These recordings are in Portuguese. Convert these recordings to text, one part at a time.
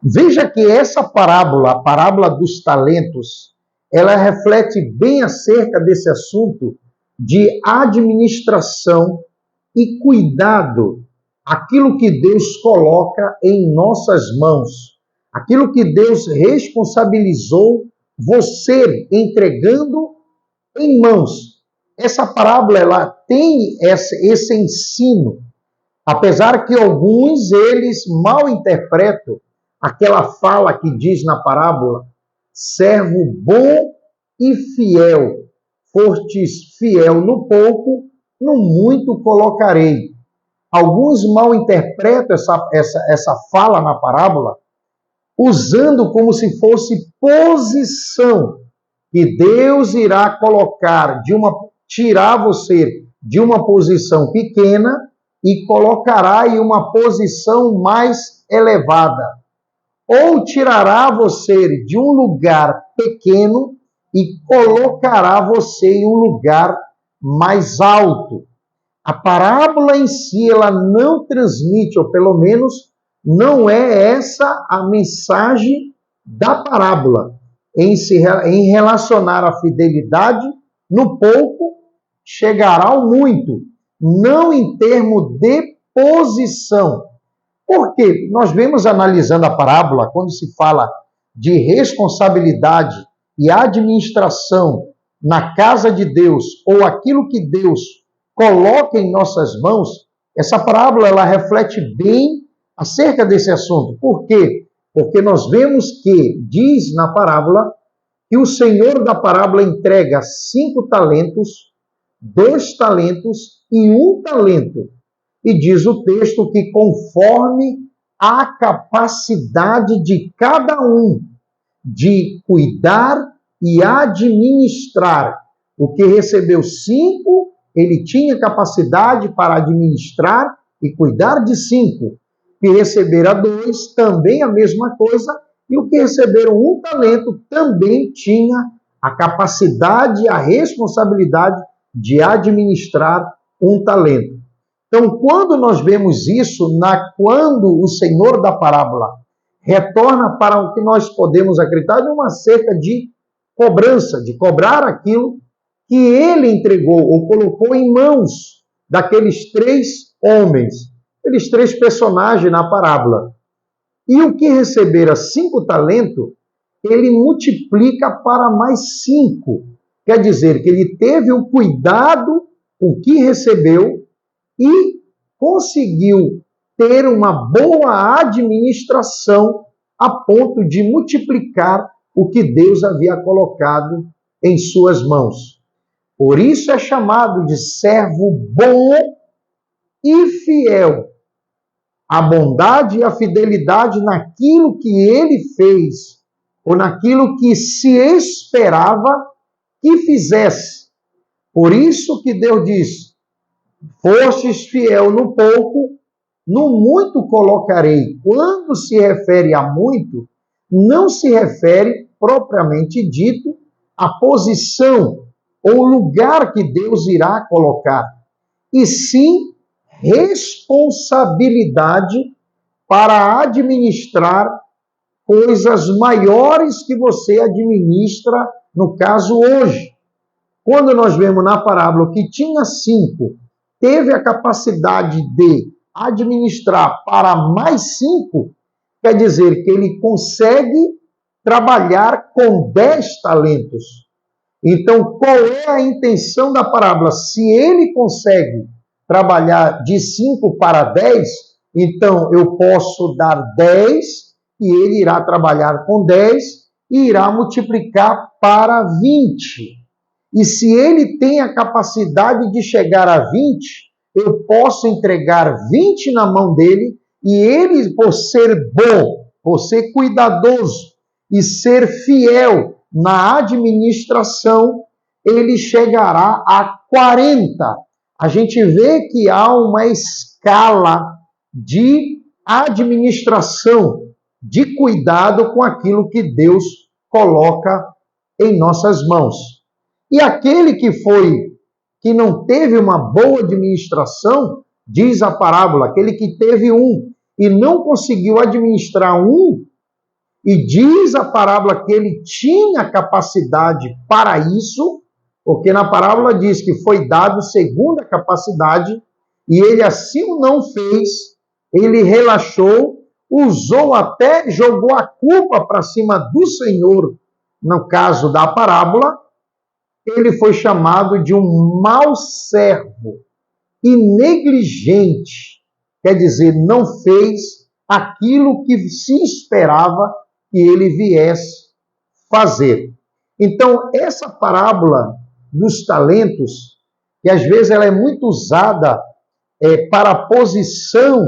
Veja que essa parábola, a parábola dos talentos, ela reflete bem acerca desse assunto de administração e cuidado, aquilo que Deus coloca em nossas mãos, aquilo que Deus responsabilizou você entregando em mãos. Essa parábola ela tem esse ensino, apesar que alguns eles mal interpretam aquela fala que diz na parábola: servo bom e fiel, fostes fiel no pouco, no muito colocarei. Alguns mal interpretam essa fala na parábola, usando como se fosse posição que Deus irá colocar tirar você de uma posição pequena e colocará em uma posição mais elevada. Ou tirará você de um lugar pequeno e colocará você em um lugar mais alto. A parábola em si, ela não transmite, ou pelo menos não é essa a mensagem da parábola, em relacionar a fidelidade no pouco, chegará ao muito, não em termos de posição. Porque nós vemos analisando a parábola, quando se fala de responsabilidade e administração na casa de Deus, ou aquilo que Deus coloca em nossas mãos, essa parábola ela reflete bem acerca desse assunto. Por quê? Porque nós vemos que diz na parábola que o Senhor da parábola entrega 5 talentos, 2 talentos e 1 talento. E diz o texto que conforme a capacidade de cada um de cuidar e administrar. O que recebeu 5, ele tinha capacidade para administrar e cuidar de 5. Que receberam 2, também a mesma coisa. E o que receberam 1 talento também tinha a capacidade e a responsabilidade de administrar 1 talento. Então, quando nós vemos isso, quando o Senhor da parábola retorna para o que nós podemos acreditar de uma cerca de cobrança, de cobrar aquilo que ele entregou ou colocou em mãos daqueles 3 homens, aqueles 3 personagens na parábola. E o que receberam 5 talentos, ele multiplica para mais 5. Quer dizer que ele teve o cuidado com o que recebeu e conseguiu ter uma boa administração a ponto de multiplicar o que Deus havia colocado em suas mãos. Por isso é chamado de servo bom e fiel. A bondade e a fidelidade naquilo que ele fez, ou naquilo que se esperava que fizesse. Por isso que Deus diz: fostes fiel no pouco, no muito colocarei. Quando se refere a muito, não se refere, propriamente dito, à posição ou lugar que Deus irá colocar, e sim responsabilidade para administrar coisas maiores que você administra, no caso hoje. Quando nós vemos na parábola que tinha 5, teve a capacidade de administrar para mais 5, quer dizer que ele consegue trabalhar com 10 talentos. Então, qual é a intenção da parábola? Se ele consegue trabalhar de 5 para 10, então eu posso dar 10 e ele irá trabalhar com 10 e irá multiplicar para 20. E se ele tem a capacidade de chegar a 20, eu posso entregar 20 na mão dele e ele, por ser bom, por ser cuidadoso e ser fiel na administração, ele chegará a 40. A gente vê que há uma escala de administração, de cuidado com aquilo que Deus coloca em nossas mãos. E aquele que não teve uma boa administração, diz a parábola, aquele que teve 1 e não conseguiu administrar 1, E diz a parábola que ele tinha capacidade para isso, porque na parábola diz que foi dado segundo a capacidade, e ele assim o não fez, ele relaxou, usou até, jogou a culpa para cima do Senhor, no caso da parábola. Ele foi chamado de um mau servo e negligente, quer dizer, não fez aquilo que se esperava que ele viesse fazer. Então, essa parábola dos talentos, que às vezes ela é muito usada para a posição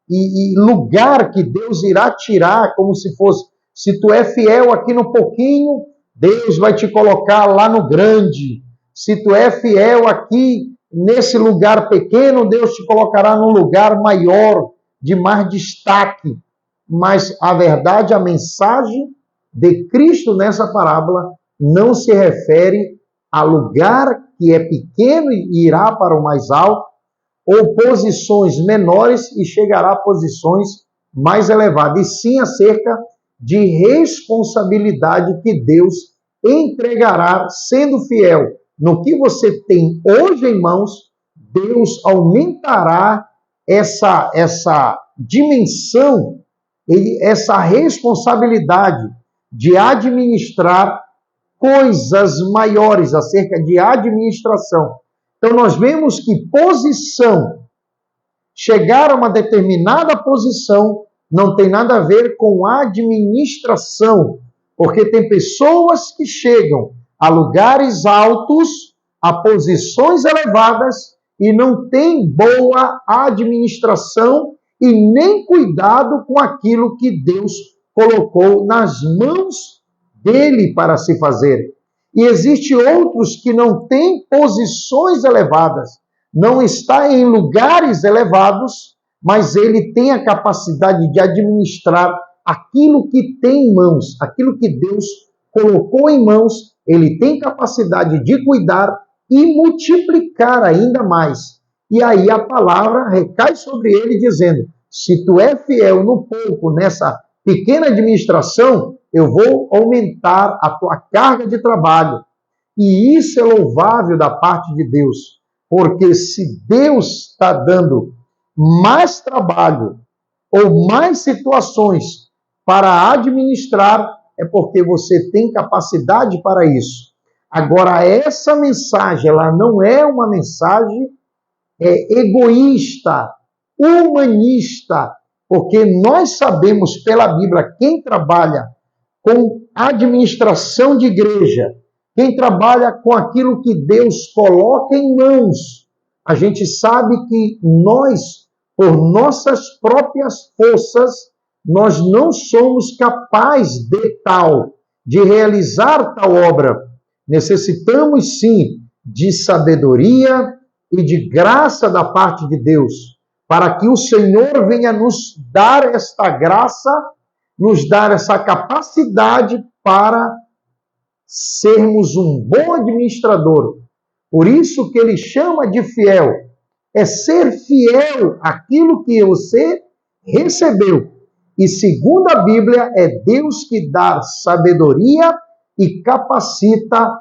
e lugar que Deus irá tirar, como se fosse, se tu é fiel aqui no pouquinho, Deus vai te colocar lá no grande. Se tu é fiel aqui nesse lugar pequeno, Deus te colocará num lugar maior, de mais destaque. Mas a verdade, a mensagem de Cristo nessa parábola não se refere a lugar que é pequeno e irá para o mais alto, ou posições menores e chegará a posições mais elevadas, e sim acerca de responsabilidade que Deus entregará, sendo fiel no que você tem hoje em mãos. Deus aumentará essa dimensão, essa responsabilidade de administrar coisas maiores, acerca de administração. Então nós vemos que posição, chegar a uma determinada posição, não tem nada a ver com administração, porque tem pessoas que chegam a lugares altos, a posições elevadas, e não têm boa administração e nem cuidado com aquilo que Deus colocou nas mãos dele para se fazer. E existem outros que não têm posições elevadas, não está em lugares elevados, mas ele tem a capacidade de administrar aquilo que tem em mãos, aquilo que Deus colocou em mãos, ele tem capacidade de cuidar e multiplicar ainda mais. E aí a palavra recai sobre ele dizendo, se tu é fiel no pouco, nessa pequena administração, eu vou aumentar a tua carga de trabalho. E isso é louvável da parte de Deus, porque se Deus está dando mais trabalho ou mais situações para administrar, é porque você tem capacidade para isso. Agora, essa mensagem, ela não é uma mensagem egoísta, humanista, porque nós sabemos pela Bíblia, quem trabalha com administração de igreja, quem trabalha com aquilo que Deus coloca em mãos, a gente sabe que nós, por nossas próprias forças, nós não somos capazes de realizar tal obra. Necessitamos sim de sabedoria e de graça da parte de Deus, para que o Senhor venha nos dar esta graça, nos dar essa capacidade para sermos um bom administrador. Por isso que ele chama de fiel. É ser fiel àquilo que você recebeu. E segundo a Bíblia, é Deus que dá sabedoria e capacita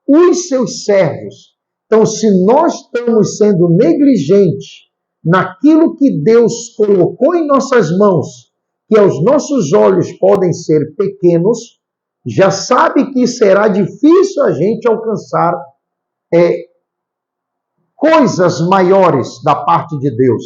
os seus servos. Então, se nós estamos sendo negligentes naquilo que Deus colocou em nossas mãos, que aos nossos olhos podem ser pequenos, já sabe que será difícil a gente alcançar coisas maiores da parte de Deus.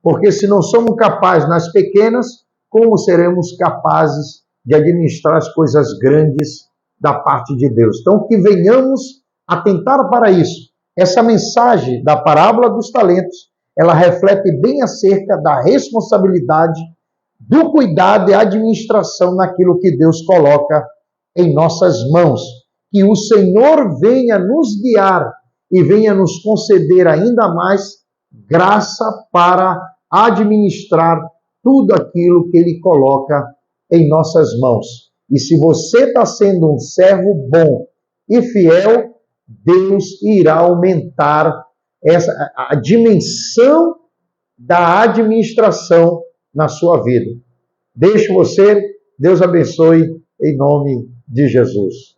Porque se não somos capazes nas pequenas, como seremos capazes de administrar as coisas grandes da parte de Deus? Então, que venhamos atentar para isso. Essa mensagem da parábola dos talentos, ela reflete bem acerca da responsabilidade, do cuidado e administração naquilo que Deus coloca em nossas mãos. Que o Senhor venha nos guiar e venha nos conceder ainda mais graça para administrar tudo aquilo que Ele coloca em nossas mãos. E se você está sendo um servo bom e fiel, Deus irá aumentar a dimensão da administração na sua vida. Deixo você Deus abençoe em nome de Jesus.